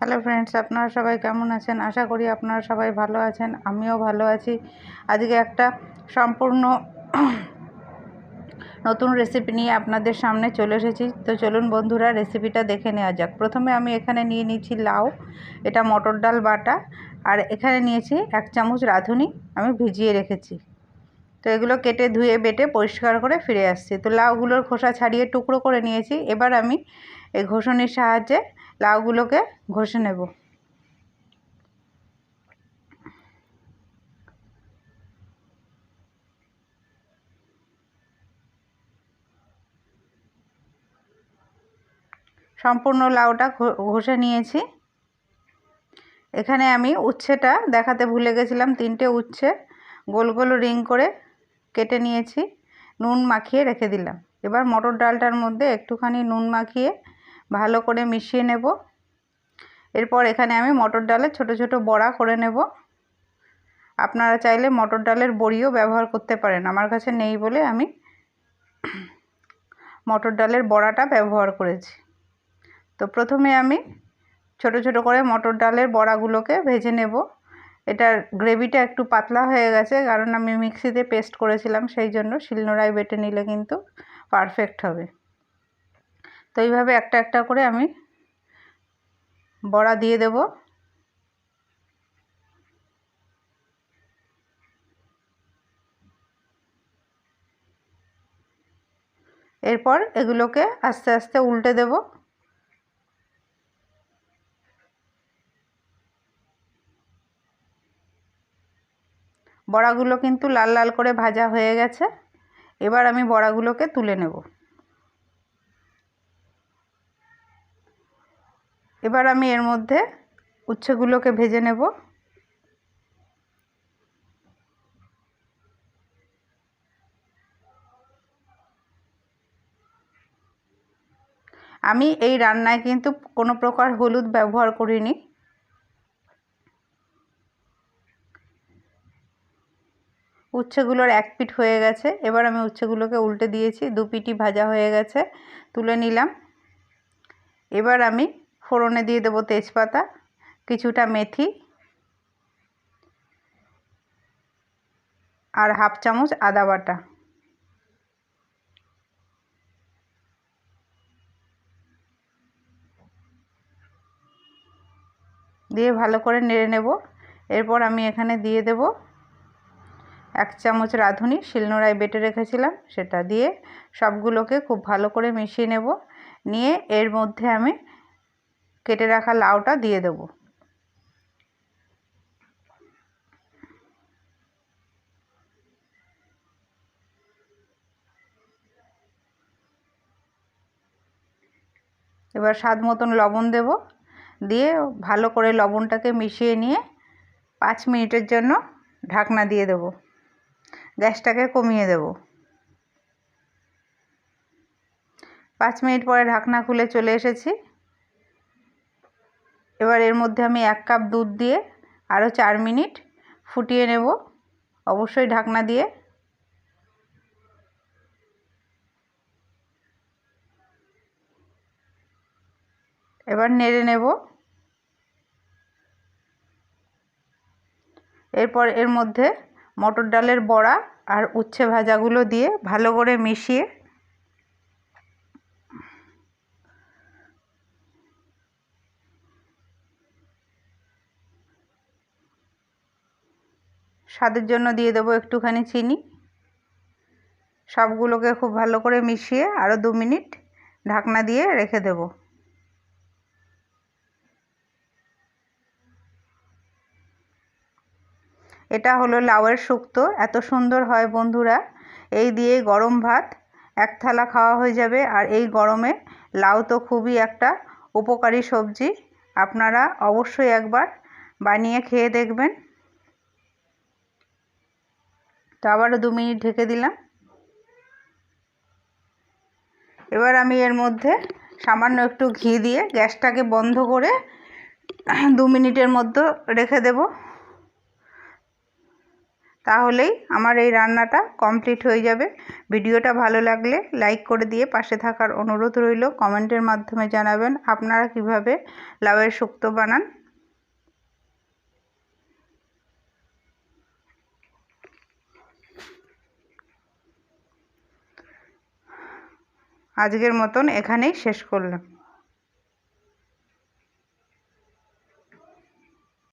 Hello friends, আপনারা সবাই কেমন আছেন? আশা করি আপনারা সবাই ভালো আছেন। আমিও ভালো আছি। আজকে একটা সম্পূর্ণ নতুন রেসিপি নিয়ে আপনাদের সামনে চলে এসেছি। তো চলুন বন্ধুরা, রেসিপিটা দেখে নেওয়া যাক। প্রথমে আমি এখানে নিয়ে নিচ্ছি লাউ, এটা মটর ডাল বাটা, আর এখানে নিয়েছি 1 চামচ রাঁধুনি আমি ভিজিয়ে রেখেছি। তো এগুলো কেটে ধুয়ে বেটে পরিষ্কার করে ফিরে আসছি। তো লাউগুলোর খোসা ছাড়িয়ে টুকরো করে নিয়েছি। এবার আমি এই ঘষণির সাহায্যে লাউগুলোকে ঘষে নেব। সম্পূর্ণ লাউটা ঘষে নিয়েছি। এখানে আমি উচ্ছেটা দেখাতে ভুলে গেছিলাম, 3টে উচ্ছে গোল গোল রিং করে কেটে নিয়েছি, নুন মাখিয়ে রেখে দিলাম। এবার মটর ডালটার মধ্যে একটুখানি নুন মাখিয়ে ভালো করে মিশিয়ে নেব। এরপর এখানে আমি মটর ডালের ছোট ছোট বড়া করে নেব। আপনারা চাইলে মটর ডালের বড়িও ব্যবহার করতে পারেন, আমার কাছে নেই বলে আমি মটর ডালের বড়াটা ব্যবহার করেছি। তো প্রথমে আমি ছোট ছোট করে মটর ডালের বড়াগুলোকে ভেজে নেব। এটার গ্রেভিটা একটু পাতলা হয়ে গেছে, কারণ আমি মিক্সিতে পেস্ট করেছিলাম, সেই জন্য শিলনোড়ায় বেটে নিলে কিন্তু পারফেক্ট হবে। তো এইভাবে একটা একটা করে আমি বড়া দিয়ে দেব। এরপর এগুলোকে আস্তে আস্তে উল্টে দেব। বড়াগুলো কিন্তু লাল লাল করে ভাজা হয়ে গেছে। এবার আমি বড়াগুলোকে তুলে নেব। এবার আমি এর মধ্যে উচ্ছেগুলোকে ভেজে নেব। আমি এই রান্নায় কিন্তু কোনো প্রকার হলুদ ব্যবহার করিনি। উচ্ছেগুলোর এক পিঠ হয়ে গেছে। এবার আমি উচ্ছেগুলোকে উল্টে দিয়েছি, 2 পিঠই ভাজা হয়ে গেছে, তুলে নিলাম। এবার আমি ফোড়নে দিয়ে দেবো তেজপাতা, কিছুটা মেথি আর 1/2 চামচ আদা বাটা। দিয়ে ভালো করে নেড়ে নেব। এরপর আমি এখানে দিয়ে দেব 1 চামচ রাঁধুনি শিলনোড়ায় বেটে রেখেছিলাম, সেটা দিয়ে সবগুলোকে খুব ভালো করে মিশিয়ে নেব। নিয়ে এর মধ্যে আমি কেটে রাখা লাউটা দিয়ে দেব। এবার স্বাদ মতন লবণ দেব, দিয়ে ভালো করে লবণটাকে মিশিয়ে নিয়ে 5 মিনিটের জন্য ঢাকনা দিয়ে দেব। গ্যাসটাকে কমিয়ে দেব। 5 মিনিট পরে ঢাকনা খুলে চলে এসেছি। এবার এর মধ্যে আমি 1 কাপ দুধ দিয়ে আরও 4 মিনিট ফুটিয়ে নেব, অবশ্যই ঢাকনা দিয়ে। এবার নেড়ে নেব। এরপর এর মধ্যে মটর ডালের বড়া আর উচ্ছে ভাজাগুলো দিয়ে ভালো করে মিশিয়ে স্বাদের জন্য দিয়ে দেবো একটুখানি চিনি। সবগুলোকে খুব ভালো করে মিশিয়ে আরও 2 মিনিট ঢাকনা দিয়ে রেখে দেব। এটা হলো লাউয়ের শুক্তো। এত সুন্দর হয় বন্ধুরা, এই দিয়ে গরম ভাত 1 থালা খাওয়া হয়ে যাবে। আর এই গরমে লাউ তো খুবই একটা উপকারী সবজি, আপনারা অবশ্যই একবার বানিয়ে খেয়ে দেখবেন। তো আবারও 2 মিনিট ঢেকে দিলাম। এবার আমি এর মধ্যে সামান্য একটু ঘি দিয়ে গ্যাসটাকে বন্ধ করে 2 মিনিটের মধ্যে রেখে দেব। তাহলেই আমার এই রান্নাটা কমপ্লিট হয়ে যাবে। ভিডিওটা ভালো লাগলে লাইক করে দিয়ে পাশে থাকার অনুরোধ রইল। কমেন্টের মাধ্যমে জানাবেন আপনারা কিভাবে লাউয়ের শুক্তো বানান। আজকের মতন এখানেই শেষ করলাম।